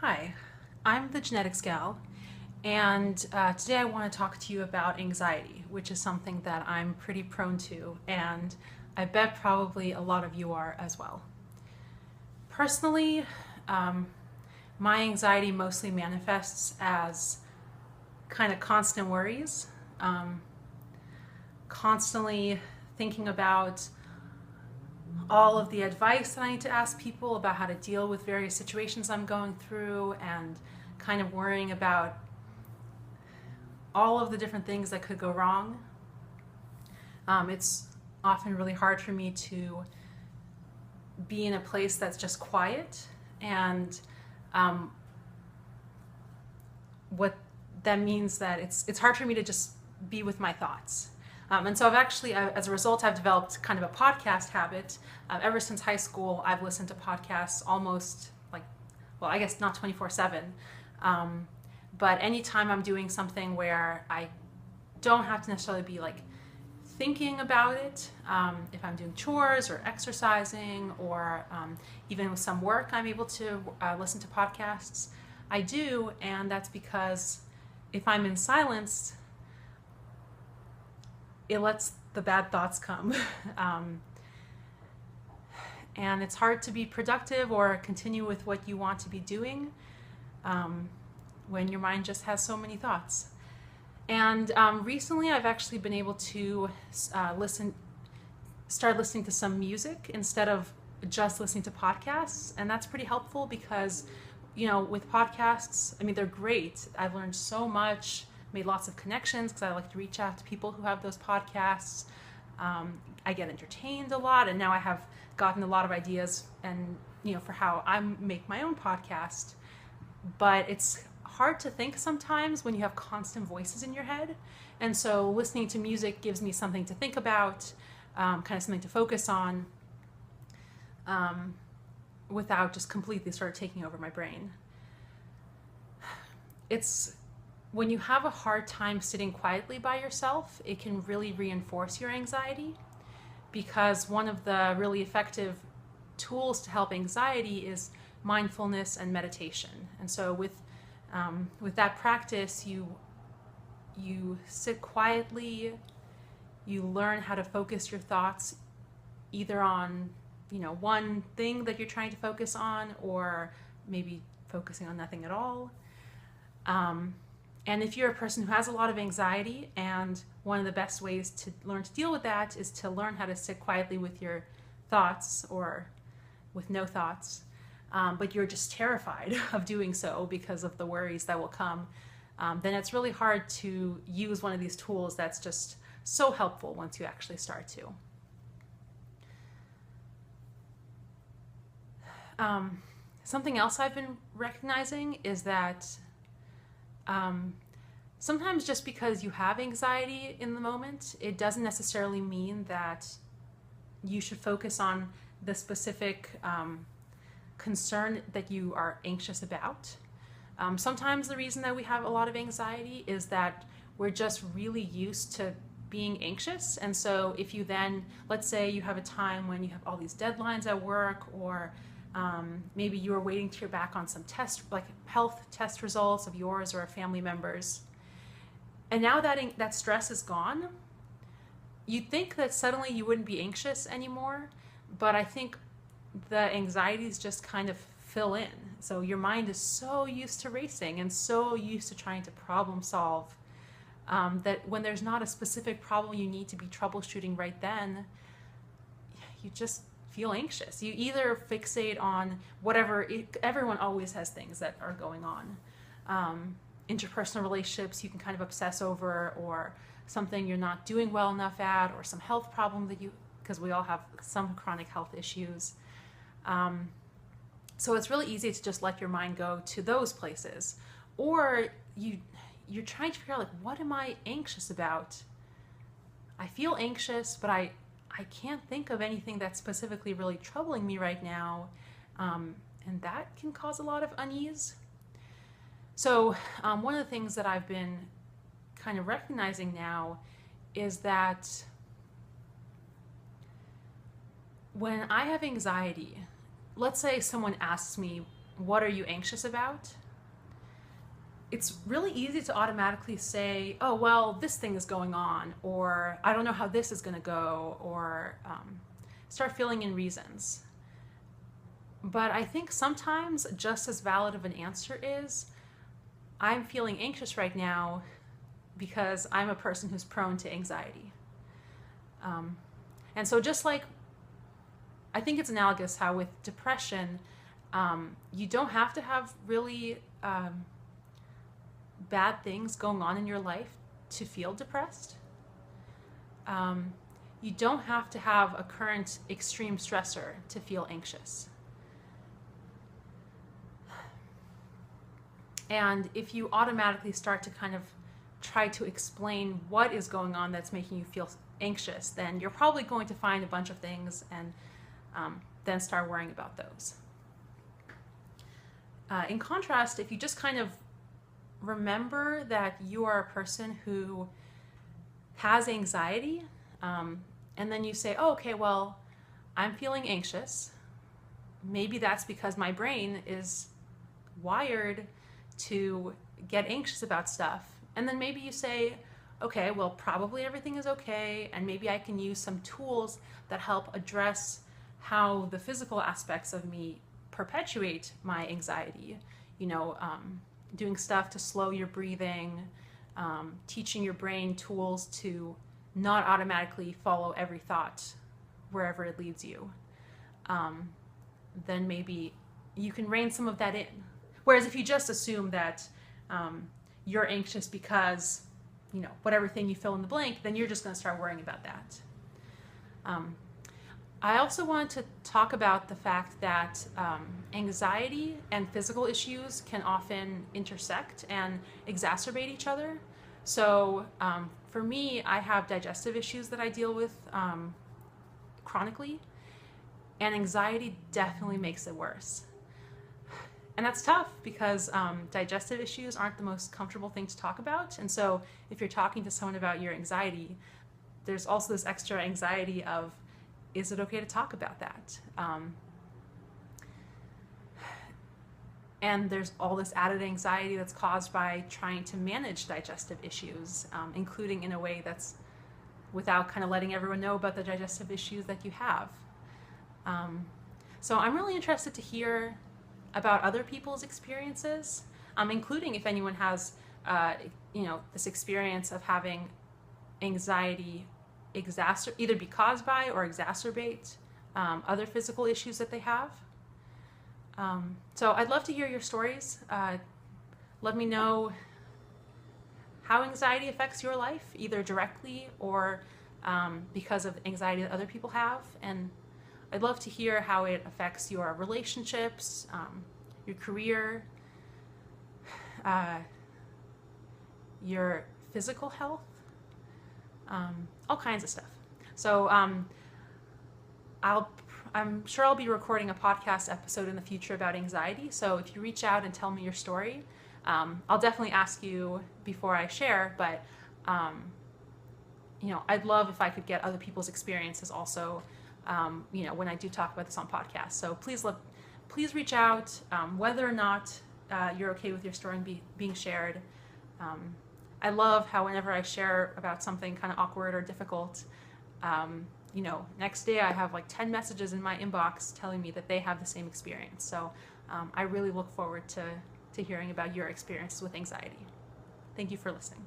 Hi, I'm the Genetics Gal, and today I want to talk to you about anxiety, which is something that I'm pretty prone to, and I bet probably a lot of you are as well. Personally, um, my anxiety mostly manifests as kind of constant worries, um, constantly thinking about all of the advice that I need to ask people about how to deal with various situations I'm going through, and kind of worrying about all of the different things that could go wrong. It's often really hard for me to be in a place that's just quiet, and um, what that means that it's hard for me to just be with my thoughts. And so as a result, I've developed kind of a podcast habit. Ever since high school, I've listened to podcasts almost like, well, I guess not 24/7. Um, but anytime I'm doing something where I don't have to necessarily be like thinking about it, if I'm doing chores or exercising or even with some work, I'm able to listen to podcasts. I do, and that's because if I'm in silence, it lets the bad thoughts come. um, and it's hard to be productive or continue with what you want to be doing um, when your mind just has so many thoughts. And recently, I've actually been able to start listening to some music instead of just listening to podcasts, and that's pretty helpful because, with podcasts, I mean, they're great. I've learned so much, made lots of connections because I like to reach out to people who have those podcasts. I get entertained a lot, and now I have gotten a lot of ideas and for how I make my own podcast. But it's hard to think sometimes when you have constant voices in your head. And so listening to music gives me something to think about, kind of something to focus on, um, without just completely sort of taking over my brain. It's when you have a hard time sitting quietly by yourself, it can really reinforce your anxiety, because one of the really effective tools to help anxiety is mindfulness and meditation. And so with that practice, you sit quietly, you learn how to focus your thoughts either on one thing that you're trying to focus on, or maybe focusing on nothing at all. And if you're a person who has a lot of anxiety, and one of the best ways to learn to deal with that is to learn how to sit quietly with your thoughts or with no thoughts, but you're just terrified of doing so because of the worries that will come, then it's really hard to use one of these tools that's just so helpful once you actually start to. Something else I've been recognizing is that sometimes just because you have anxiety in the moment, it doesn't necessarily mean that you should focus on the specific concern that you are anxious about. Sometimes the reason that we have a lot of anxiety is that we're just really used to being anxious. And so if you then, let's say you have a time when you have all these deadlines at work, or maybe you are waiting to hear back on some test, like health test results of yours or a family member's, and now that stress is gone, you'd think that suddenly you wouldn't be anxious anymore, but I think the anxieties just kind of fill in. So your mind is so used to racing and so used to trying to problem solve, that when there's not a specific problem you need to be troubleshooting right then, you just feel anxious. You either fixate on everyone always has things that are going on. Interpersonal relationships you can kind of obsess over, or something you're not doing well enough at, or some health problem because we all have some chronic health issues. So it's really easy to just let your mind go to those places. Or you're trying to figure out, like, what am I anxious about? I feel anxious, but I can't think of anything that's specifically really troubling me right now. And that can cause a lot of unease. So one of the things that I've been kind of recognizing now is that when I have anxiety, let's say someone asks me what are you anxious about? It's really easy to automatically say, oh, well, this thing is going on, or I don't know how this is going to go, or start filling in reasons. But I think sometimes just as valid of an answer is, I'm feeling anxious right now because I'm a person who's prone to anxiety. And so just like, I think it's analogous how with depression, you don't have to have really bad things going on in your life to feel depressed. You don't have to have a current extreme stressor to feel anxious. And if you automatically start to kind of try to explain what is going on that's making you feel anxious, then you're probably going to find a bunch of things and then start worrying about those. In contrast, if you just kind of remember that you are a person who has anxiety, and then you say, oh, okay, well, I'm feeling anxious. Maybe that's because my brain is wired to get anxious about stuff. And then maybe you say, okay, well, probably everything is okay, and maybe I can use some tools that help address how the physical aspects of me perpetuate my anxiety. Doing stuff to slow your breathing, teaching your brain tools to not automatically follow every thought wherever it leads you. Then maybe you can rein some of that in. Whereas if you just assume that you're anxious because, whatever thing you fill in the blank, then you're just going to start worrying about that. I also want to talk about the fact that anxiety and physical issues can often intersect and exacerbate each other. So for me, I have digestive issues that I deal with chronically, and anxiety definitely makes it worse. And that's tough because digestive issues aren't the most comfortable thing to talk about. And so if you're talking to someone about your anxiety, there's also this extra anxiety of, is it okay to talk about that? And there's all this added anxiety that's caused by trying to manage digestive issues, including in a way that's without kind of letting everyone know about the digestive issues that you have. So I'm really interested to hear about other people's experiences, including if anyone has, this experience of having anxiety either be caused by or exacerbate other physical issues that they have. So I'd love to hear your stories. Let me know how anxiety affects your life, either directly or because of anxiety that other people have. And I'd love to hear how it affects your relationships, your career, your physical health, all kinds of stuff. So I'm sure I'll be recording a podcast episode in the future about anxiety. So if you reach out and tell me your story, I'll definitely ask you before I share, but I'd love if I could get other people's experiences also, when I do talk about this on podcasts. So please reach out, whether or not you're okay with your story being shared. I love how whenever I share about something kind of awkward or difficult, next day I have like 10 messages in my inbox telling me that they have the same experience. So I really look forward to hearing about your experiences with anxiety. Thank you for listening.